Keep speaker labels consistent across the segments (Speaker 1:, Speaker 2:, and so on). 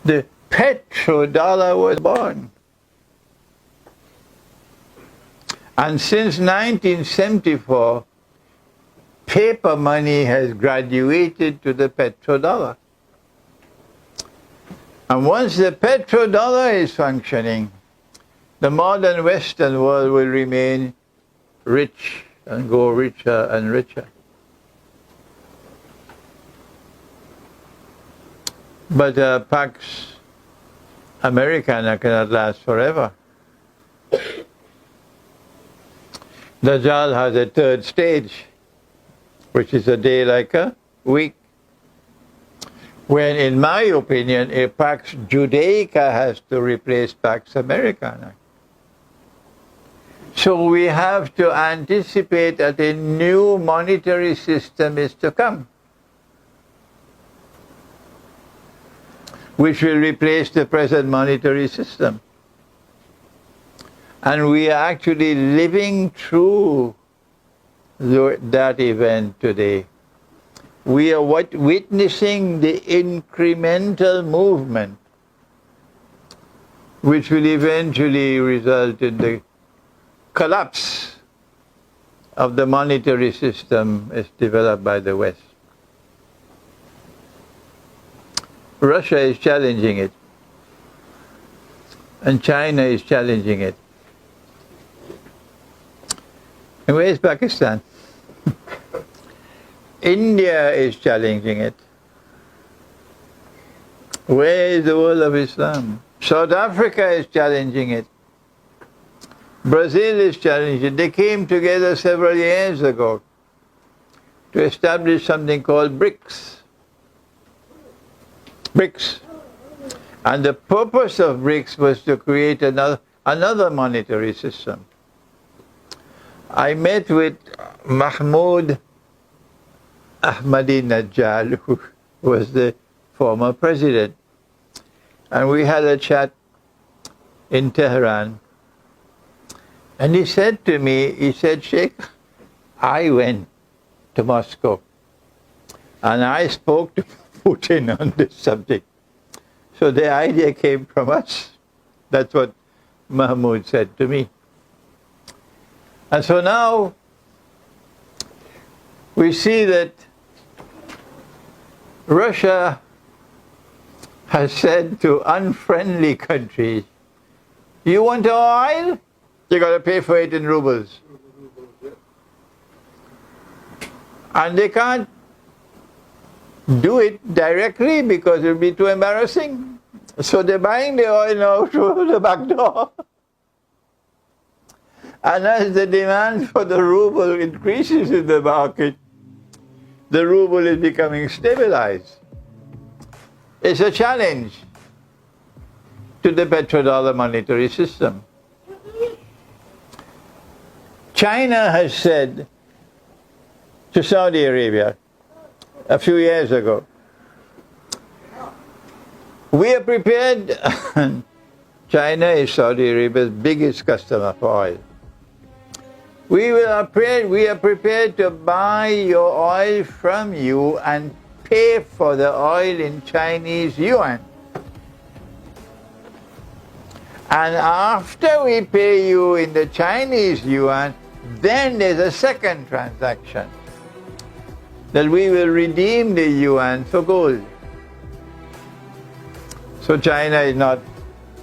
Speaker 1: the petrodollar was born. And since 1974, paper money has graduated to the petrodollar. And once the petrodollar is functioning, the modern Western world will remain rich and go richer and richer. But Pax Americana cannot last forever. Dajjal has a third stage, which is a day like a week, when, in my opinion, a Pax Judaica has to replace Pax Americana. So we have to anticipate that a new monetary system is to come, which will replace the present monetary system. And we are actually living through that event today. We are witnessing the incremental movement, which will eventually result in the collapse of the monetary system as developed by the West. Russia is challenging it, and China is challenging it. And where is Pakistan? India is challenging it. Where is the world of Islam? South Africa is challenging it. Brazil is challenging it. They came together several years ago to establish something called BRICS. BRICS. And the purpose of BRICS was to create another monetary system. I met with Mahmoud Ahmadinejad, who was the former president, and we had a chat in Tehran. And he said to me, he said, Sheikh, I went to Moscow and I spoke to Putin on this subject. So the idea came from us. That's what Mahmoud said to me. And so now we see that Russia has said to unfriendly countries, you want oil? You got to pay for it in rubles. And they can't do it directly because it will be too embarrassing. So they're buying the oil now through the back door. And as the demand for the ruble increases in the market, the ruble is becoming stabilized. It's a challenge to the petrodollar monetary system. China has said to Saudi Arabia a few years ago, we are prepared, China is Saudi Arabia's biggest customer for oil. We are prepared to buy your oil from you and pay for the oil in Chinese yuan. And after we pay you in the Chinese yuan, then there's a second transaction, that we will redeem the yuan for gold. So China is not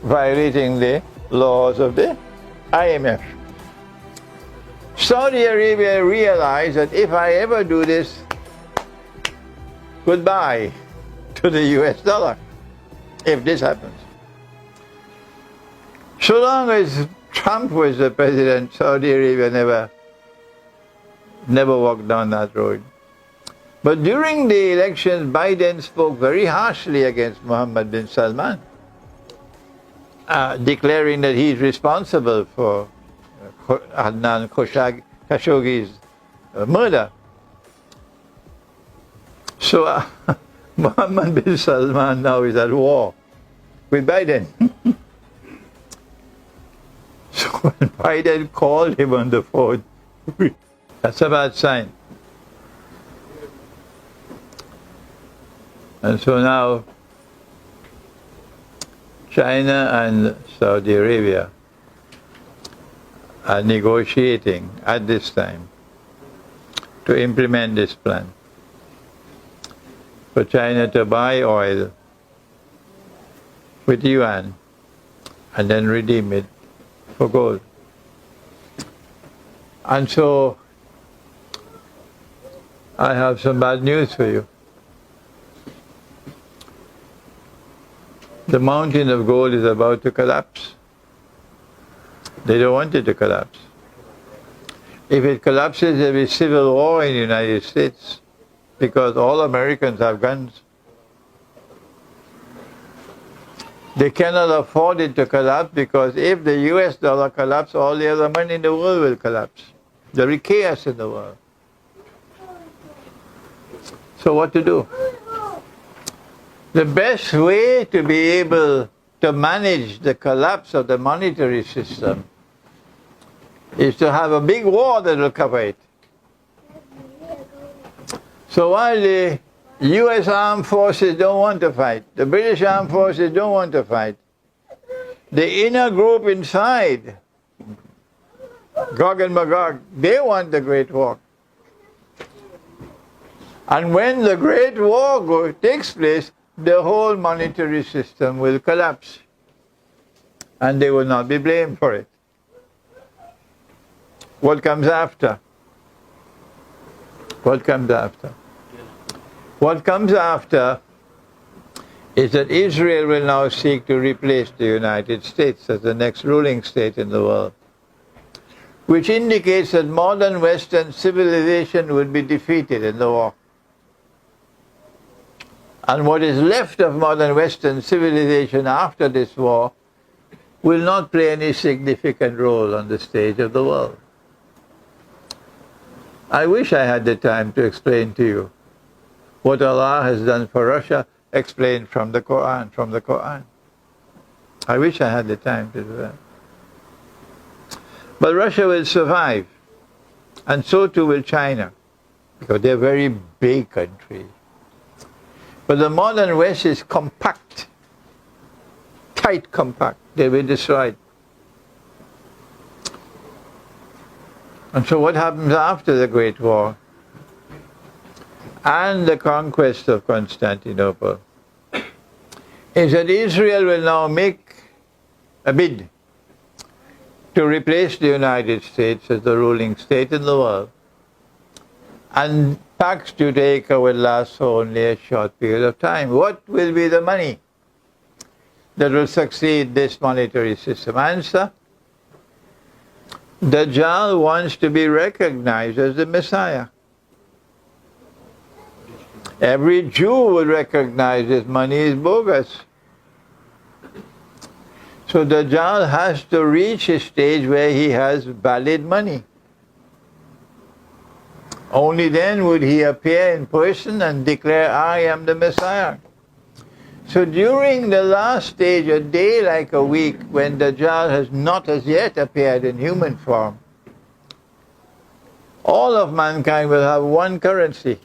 Speaker 1: violating the laws of the IMF. Saudi Arabia realized that if I ever do this, goodbye to the US dollar, if this happens. So long as Trump was the president, Saudi Arabia never walked down that road. But during the elections, Biden spoke very harshly against Mohammed bin Salman, declaring that he's responsible for Adnan Khashoggi's murder. So Mohammed bin Salman now is at war with Biden. So when Biden called him on the phone, that's a bad sign. And so now China and Saudi Arabia are negotiating at this time to implement this plan for China to buy oil with yuan and then redeem it for gold. And so I have some bad news for you. The mountain of gold is about to collapse. They don't want it to collapse. If it collapses, there will be civil war in the United States because all Americans have guns. They cannot afford it to collapse because if the US dollar collapses, all the other money in the world will collapse. There will be chaos in the world. So what to do? The best way to be able to manage the collapse of the monetary system is to have a big war that will cover it. So while the US armed forces don't want to fight, the British armed forces don't want to fight, the inner group inside, Gog and Magog, they want the Great War. And when the Great War takes place, the whole monetary system will collapse. And they will not be blamed for it. What comes after? What comes after? What comes after is that Israel will now seek to replace the United States as the next ruling state in the world, which indicates that modern Western civilization would be defeated in the war. And what is left of modern Western civilization after this war will not play any significant role on the stage of the world. I wish I had the time to explain to you what Allah has done for Russia, explained from the Quran. I wish I had the time to do that. But Russia will survive, and so too will China, because they're very big countries. But the modern West is compact, tight compact. They will be destroyed. And so what happens after the Great War and the conquest of Constantinople is that Israel will now make a bid to replace the United States as the ruling state in the world. And Pax Judaica will last for only a short period of time. What will be the money that will succeed this monetary system? Answer: Dajjal wants to be recognized as the Messiah. Every Jew will recognize his money is bogus. So Dajjal has to reach a stage where he has valid money. Only then would he appear in person and declare, I am the Messiah. So during the last stage, a day like a week, when Dajjal has not as yet appeared in human form, all of mankind will have one currency.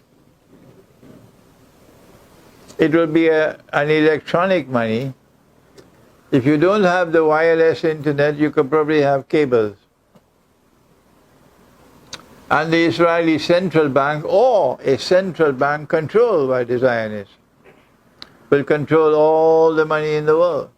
Speaker 1: It will be an electronic money. If you don't have the wireless internet, you could probably have cables. And the Israeli central bank, or a central bank controlled by the Zionists, will control all the money in the world.